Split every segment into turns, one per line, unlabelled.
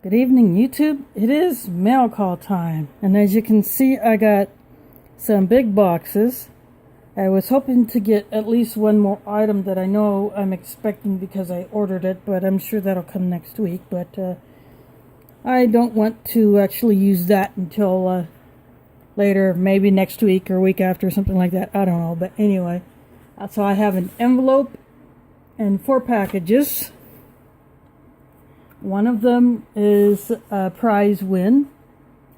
Good evening, YouTube. It is mail call time, and as you can see, I got some big boxes. I was hoping to get at least one more item that I know I'm expecting because I ordered it, but I'm sure that'll come next week. But I don't want to actually use that until later, maybe next week or week after, something like that. I don't know, but anyway. So I have an envelope and 4 packages. One of them is a prize win,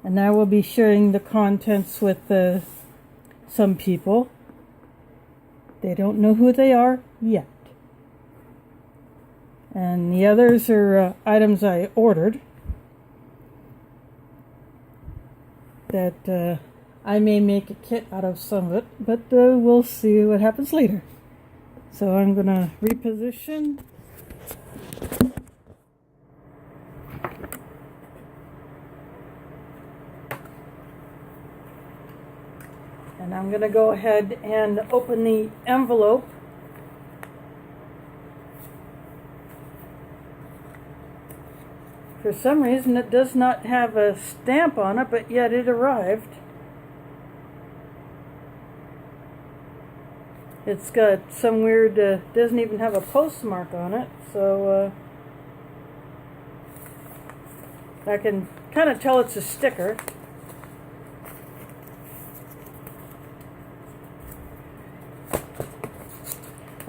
and I will be sharing the contents with some people. They don't know who they are yet. And the others are items I ordered that I may make a kit out of some of it, but we'll see what happens later. So I'm going to reposition. And I'm going to go ahead and open the envelope. For some reason it does not have a stamp on it, but yet it arrived. It's got some weird, doesn't even have a postmark on it, so I can kind of tell it's a sticker.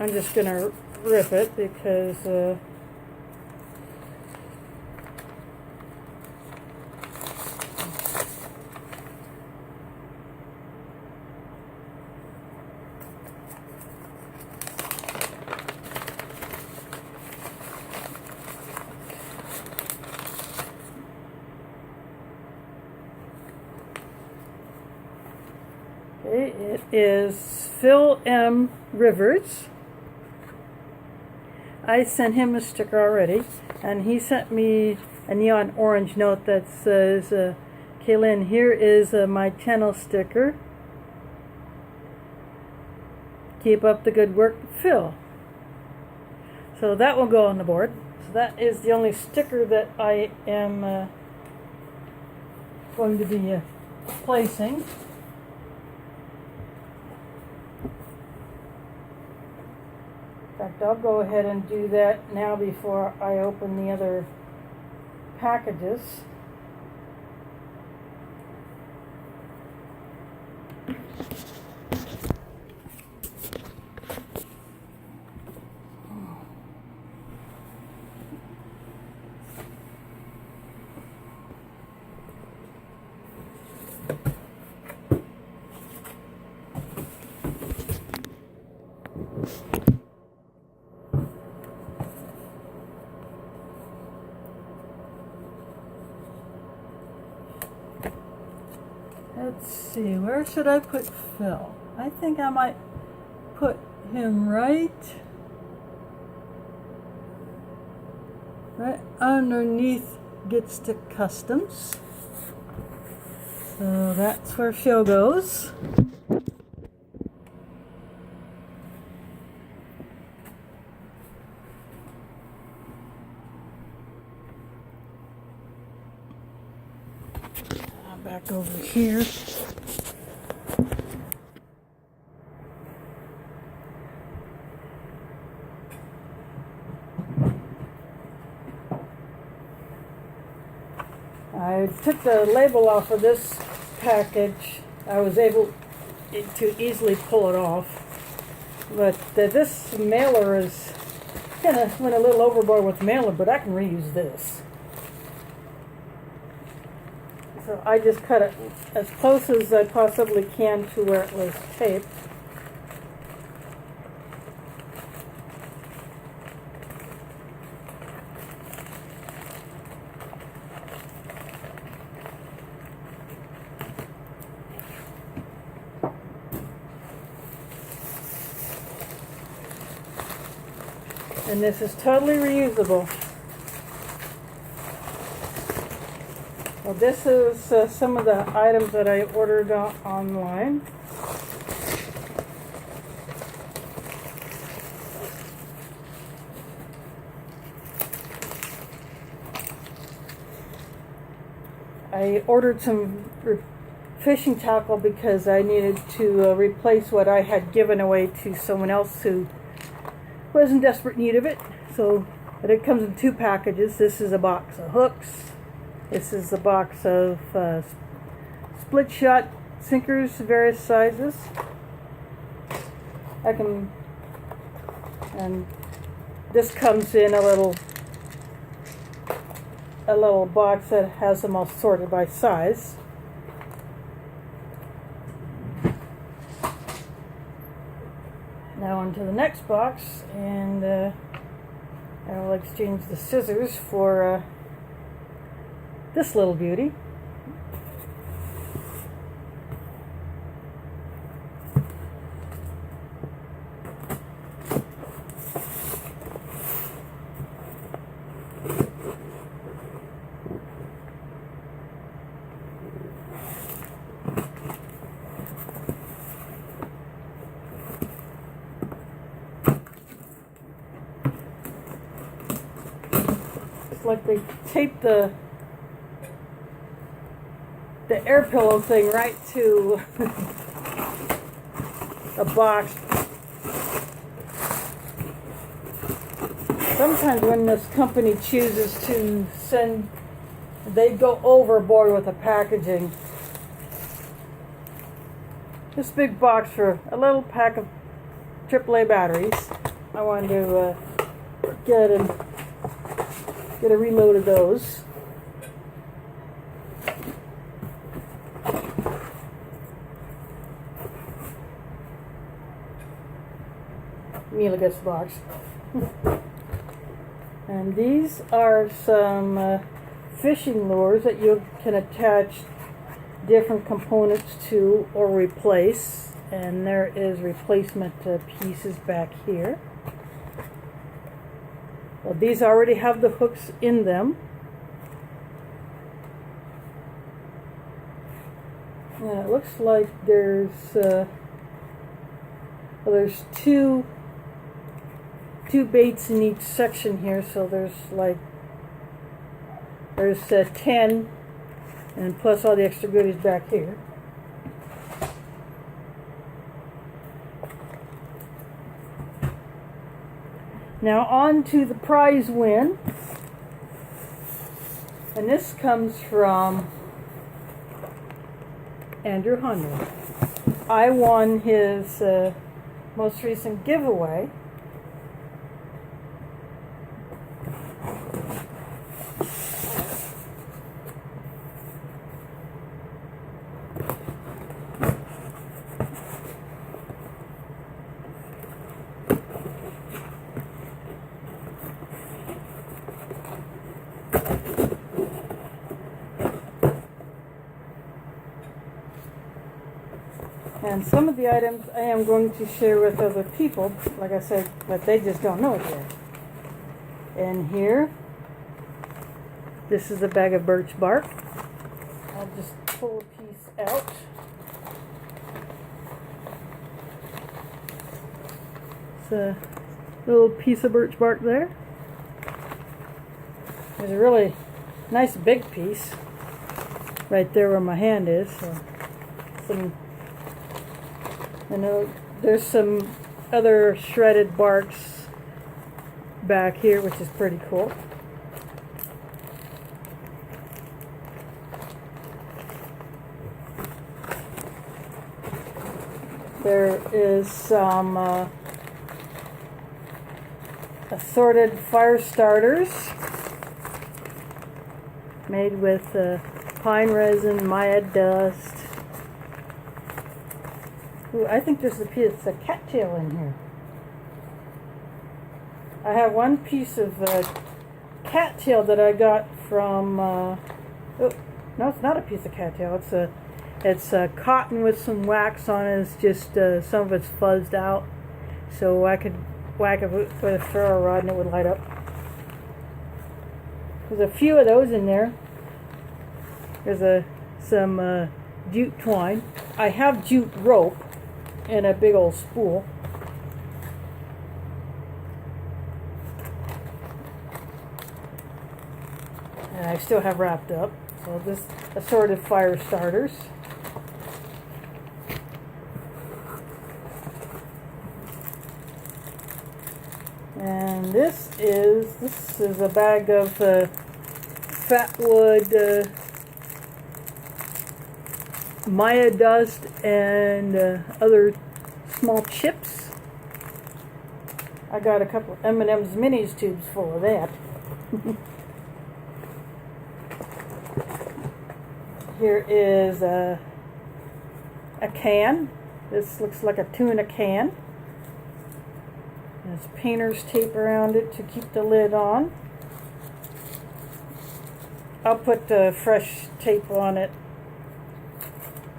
I'm just going to rip it because okay, it is Phil M. Rivers. I sent him a sticker already, and he sent me a neon orange note that says, Kaylin, here is my channel sticker. Keep up the good work, Phil. So that will go on the board. So that is the only sticker that I am going to be placing. In fact, I'll go ahead and do that now before I open the other packages. Let's see, where should I put Phil? I think I might put him right underneath Gets to Customs. So that's where Phil goes. Back over here. I took the label off of this package. I was able to easily pull it off, but this mailer is kind of went a little overboard with mailer, but I can reuse this. So I just cut it as close as I possibly can to where it was taped. And this is totally reusable. Well, this is some of the items that I ordered online. I ordered some fishing tackle because I needed to replace what I had given away to someone else who was in desperate need of it. So, but it comes in 2 packages. This is a box of hooks. This is a box of split shot sinkers, various sizes. And this comes in a little box that has them all sorted by size. Now onto the next box, and I will exchange the scissors for this little beauty. It's like they taped the air pillow thing right to a box. Sometimes when this company chooses to send, they go overboard with the packaging. This big box for a little pack of AAA batteries. I wanted to get a reload of those. Mila gets the box. And these are some fishing lures that you can attach different components to or replace. And there is replacement pieces back here. Well, these already have the hooks in them. And it looks like there's two baits in each section here, so there's 10, and plus all the extra goodies back here. Now on to the prize win, and this comes from Andrew Hunter. I won his most recent giveaway. And some of the items I am going to share with other people, like I said, but they just don't know it yet. And here, this is a bag of birch bark. I'll just pull a piece out. It's a little piece of birch bark there. There's a really nice big piece right there where my hand is. So there's some other shredded barks back here, which is pretty cool. There is some assorted fire starters made with pine resin, Maya dust. Ooh, I think there's a piece of cattail in here. I have one piece of cattail that I got from. Oh, no, it's not a piece of cattail. It's cotton with some wax on it. It's just some of it's fuzzed out, so I could whack it with a ferro rod and it would light up. There's a few of those in there. There's some jute twine. I have jute rope and a big old spool. I still have wrapped up. So this assorted fire starters. And this is a bag of Fatwood Maya dust and other small chips. I got a couple of M&M's minis tubes full of that. Here is a can. This looks like a tuna can. There's painter's tape around it to keep the lid on. I'll put fresh tape on it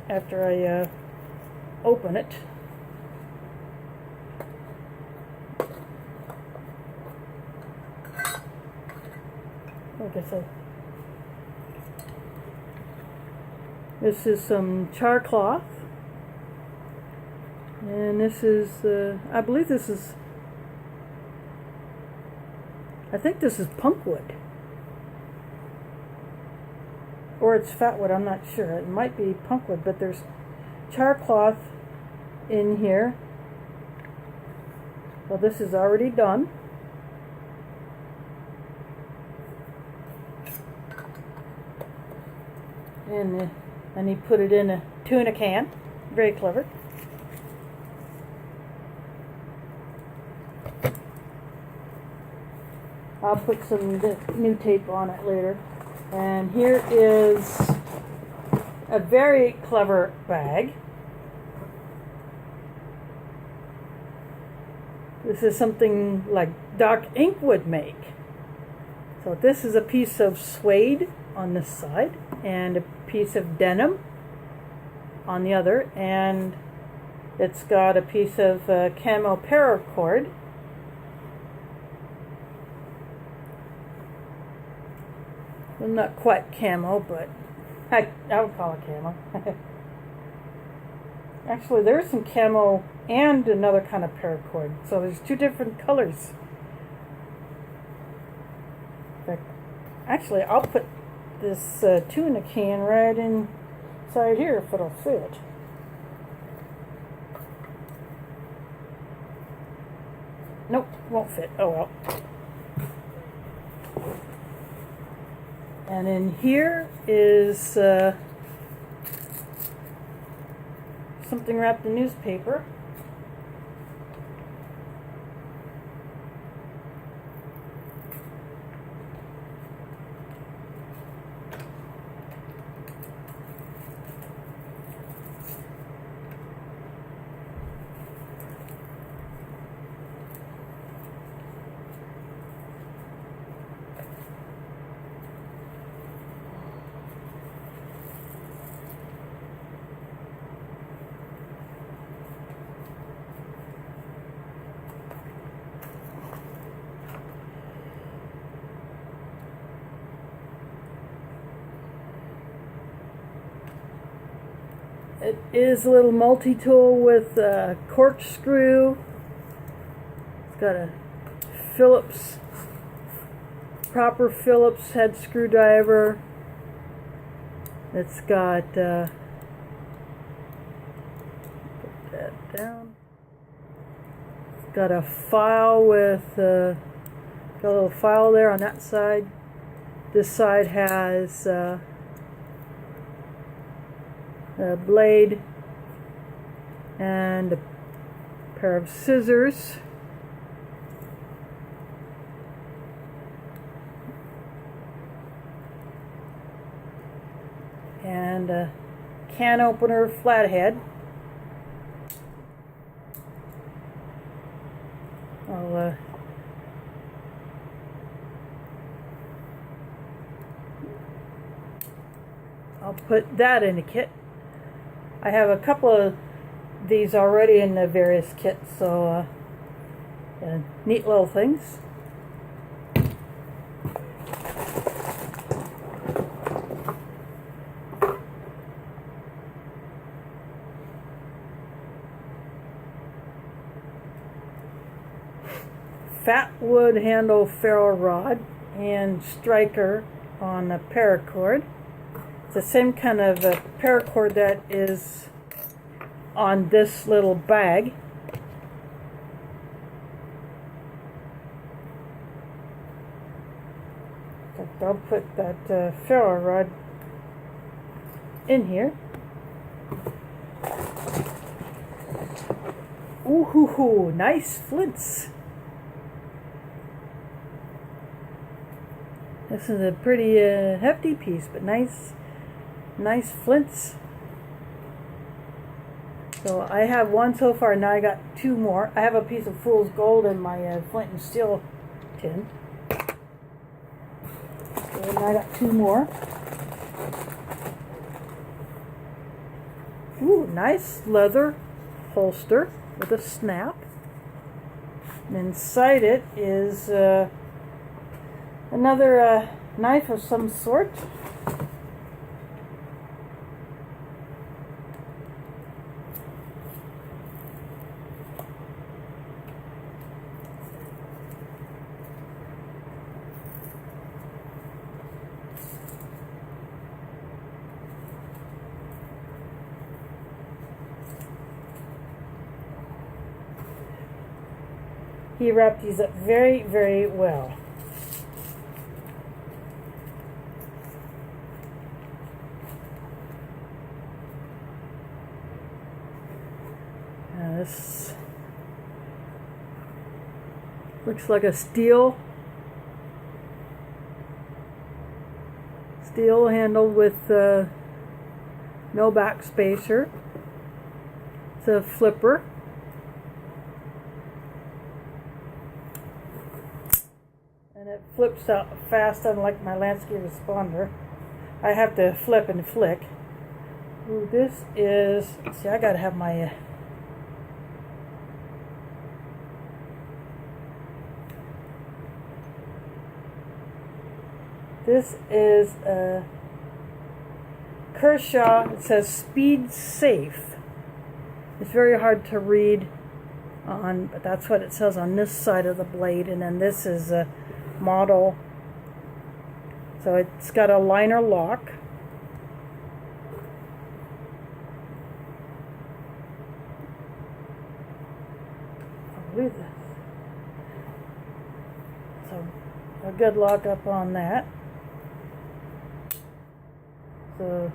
after I open it. Like I said, this is some char cloth, and this is, I believe this is, I think this is punkwood, or it's fatwood, I'm not sure. It might be punkwood, but there's char cloth in here. Well, this is already done. And he put it in a tuna can. Very clever. I'll put some new tape on it later. And here is a very clever bag. This is something like Doc Ink would make. So this is a piece of suede on this side and a piece of denim on the other, and it's got a piece of camo paracord. Well, not quite camo, but I would call it camo. Actually, there's some camo and another kind of paracord, so there's two different colors. Actually, I'll put this tuna can right inside here if it'll fit. Nope, won't fit. Oh well. And in here is something wrapped in newspaper. It is a little multi-tool with a corkscrew. It's got a proper Phillips head screwdriver. It's got, put that down. It's got a file with, got a little file there on that side. This side has a blade and a pair of scissors. And a can opener flathead. I'll put that in the kit. I have a couple of these already in the various kits, so neat little things. Fatwood handle ferrule rod and striker on a paracord. It's the same kind of paracord that is on this little bag. I'll put that ferro rod in here. Ooh hoo hoo, nice flints. This is a pretty hefty piece, but nice flints. So I have one so far, now I got two more. I have a piece of fool's gold in my flint and steel tin. And I got two more. Ooh, nice leather holster with a snap. And inside it is another knife of some sort. He wrapped these up very, very well. Now this looks like a steel handle with no back spacer. It's a flipper. And it flips out fast, unlike my landscape responder. I have to flip and flick. Ooh, this is, see, I gotta have my this is a Kershaw. It says speed safe. It's very hard to read on, but that's what it says on this side of the blade. And then this is a model, so it's got a liner lock. Oh, look at this. So a good lock up on that. So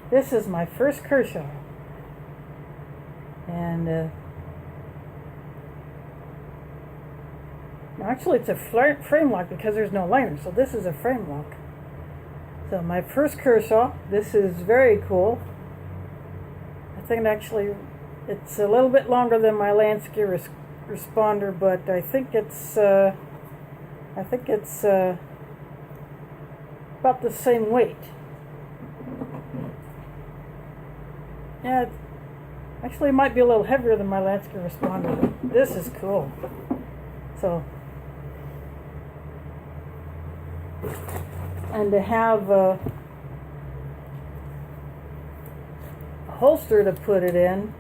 this is my first Kershaw, and actually, it's a frame lock because there's no liner, so this is a frame lock. So my first Kershaw, this is very cool. I think actually it's a little bit longer than my landscape responder, but I think it's about the same weight. Yeah, actually it might be a little heavier than my landscape responder, but this is cool. So. And to have a holster to put it in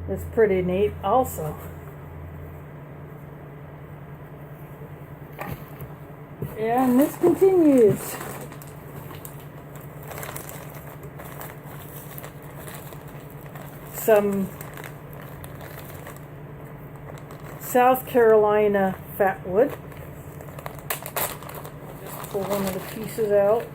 is pretty neat also. And this continues. Some South Carolina fatwood. Pull one of the pieces out.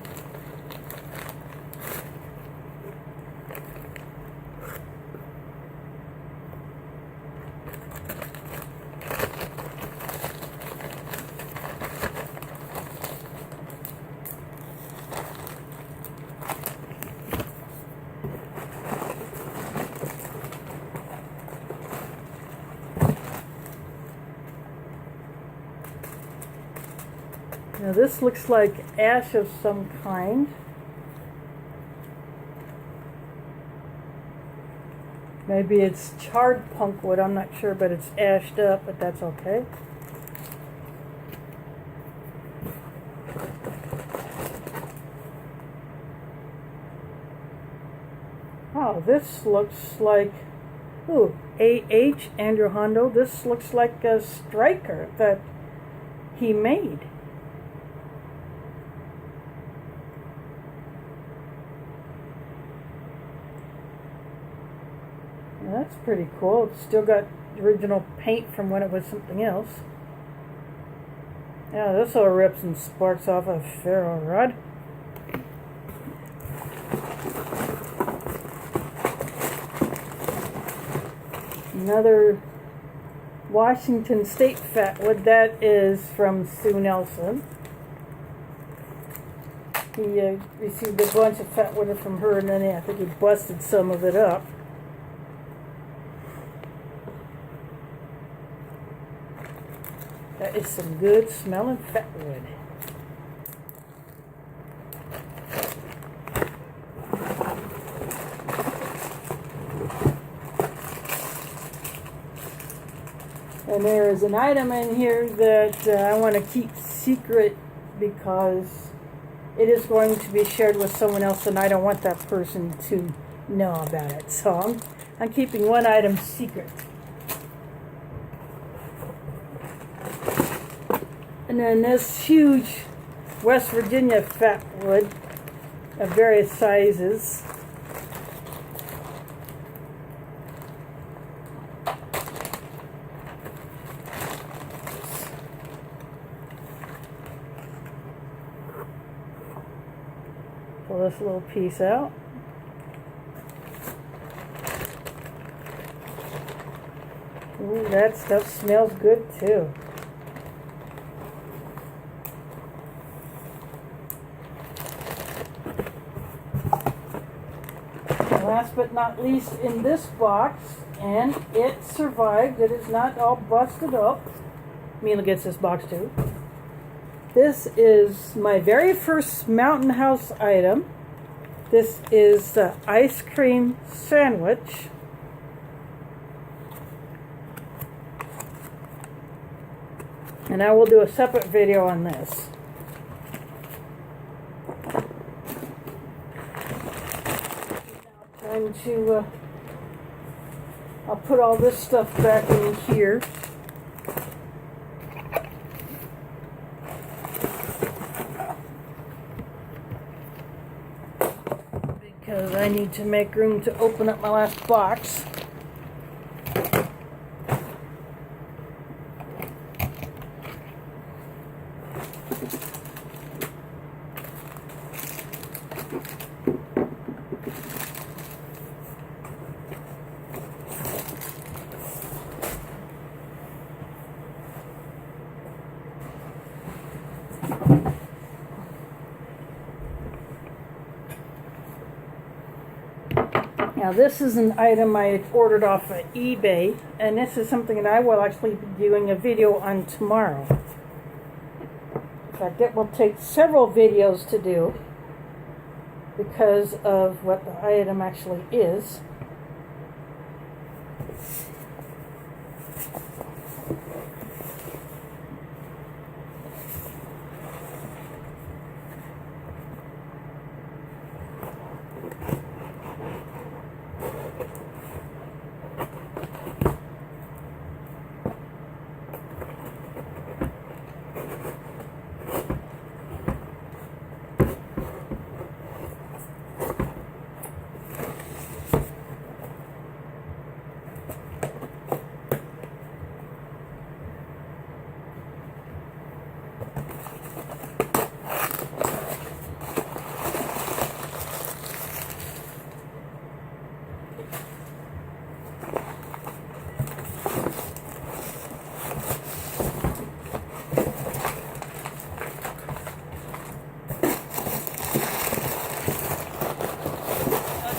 Now this looks like ash of some kind. Maybe it's charred punk wood, I'm not sure, but it's ashed up, but that's okay. Oh, this looks like, ooh, A.H. Andrew Hondo. This looks like a striker that he made. That's pretty cool. It's still got the original paint from when it was something else. Yeah, this all rips and sparks off a ferro rod. Another Washington State fatwood. That is from Sue Nelson. He received a bunch of fatwood from her, and then I think he busted some of it up. That is some good smelling fatwood. And there is an item in here that I want to keep secret because it is going to be shared with someone else, and I don't want that person to know about it. So I'm keeping one item secret. And then this huge West Virginia fatwood of various sizes. Pull this little piece out. Ooh, that stuff smells good too. Last but not least, in this box, and it survived, it is not all busted up. Mila gets this box too. This is my very first Mountain House item. This is the ice cream sandwich. And I will do a separate video on this. Time to, I'll put all this stuff back in here. Because I need to make room to open up my last box. Now this is an item I had ordered off of eBay, and this is something that I will actually be doing a video on tomorrow. In fact, it will take several videos to do because of what the item actually is.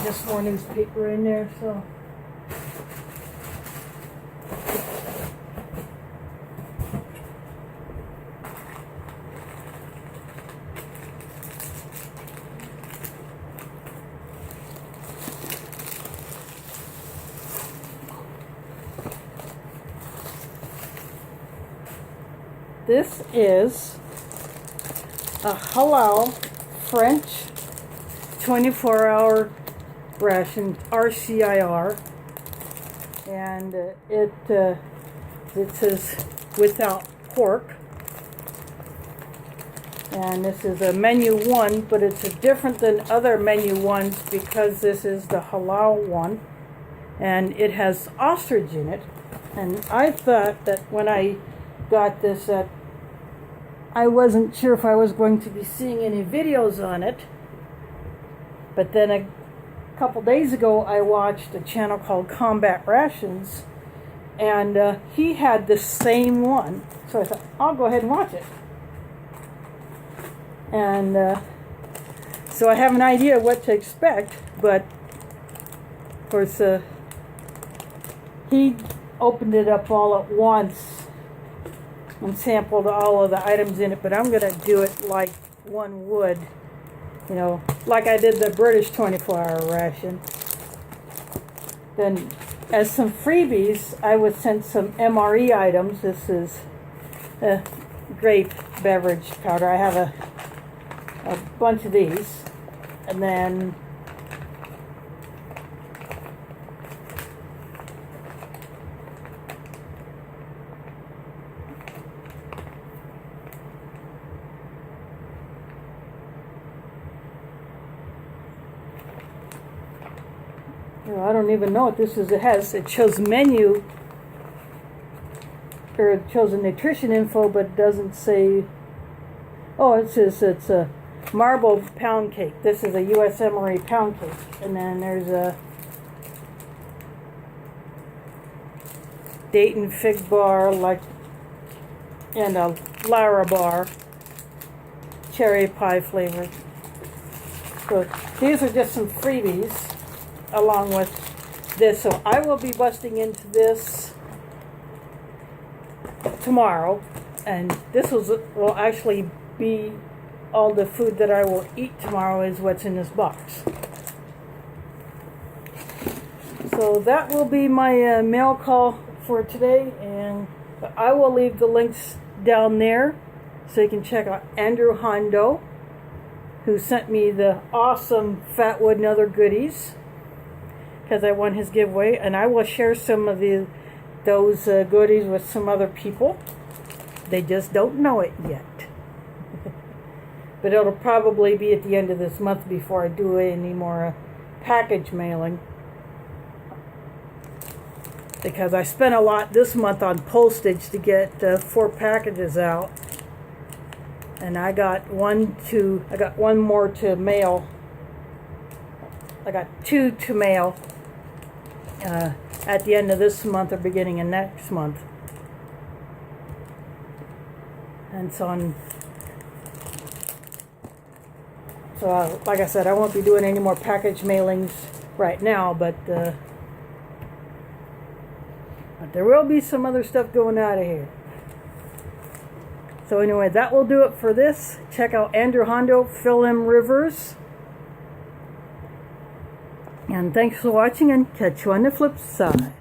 Just more newspaper in there, so. This is a halal French 24-hour ration, RCIR, and it says without pork. And this is a menu 1, but it's different than other menu 1s because this is the halal one. and it has ostrich in it. And I thought that when I got this that I wasn't sure if I was going to be seeing any videos on it. But then a couple days ago I watched a channel called Combat Rations, and he had the same one. So I thought, I'll go ahead and watch it. And so I have an idea what to expect, but of course he opened it up all at once and sampled all of the items in it, but I'm going to do it like one would, you know, like I did the British 24-hour ration. Then as some freebies, I was sent some MRE items. This is a grape beverage powder. I have a bunch of these. And then I don't even know what this is. It shows menu, or it shows a nutrition info, but it doesn't say. Oh, it says it's a marble pound cake. This is a U.S. Emery pound cake. And then there's a Dayton fig bar, and a Lara bar, cherry pie flavored. So these are just some freebies along with this. So I will be busting into this tomorrow, and this will actually be all the food that I will eat tomorrow is what's in this box. So that will be my mail call for today, and I will leave the links down there so you can check out Andrew Hondo, who sent me the awesome Fatwood and other goodies, because I won his giveaway, and I will share some of those goodies with some other people. They just don't know it yet. But it'll probably be at the end of this month before I do any more package mailing, because I spent a lot this month on postage to get 4 packages out, and I got one more to mail. I got 2 to mail at the end of this month or beginning of next month. And so like I said, I won't be doing any more package mailings right now, but there will be some other stuff going out of here. So anyway, that will do it for this. Check out Andrew Hondo, Phil M. Rivers. And thanks for watching, and catch you on the flip side.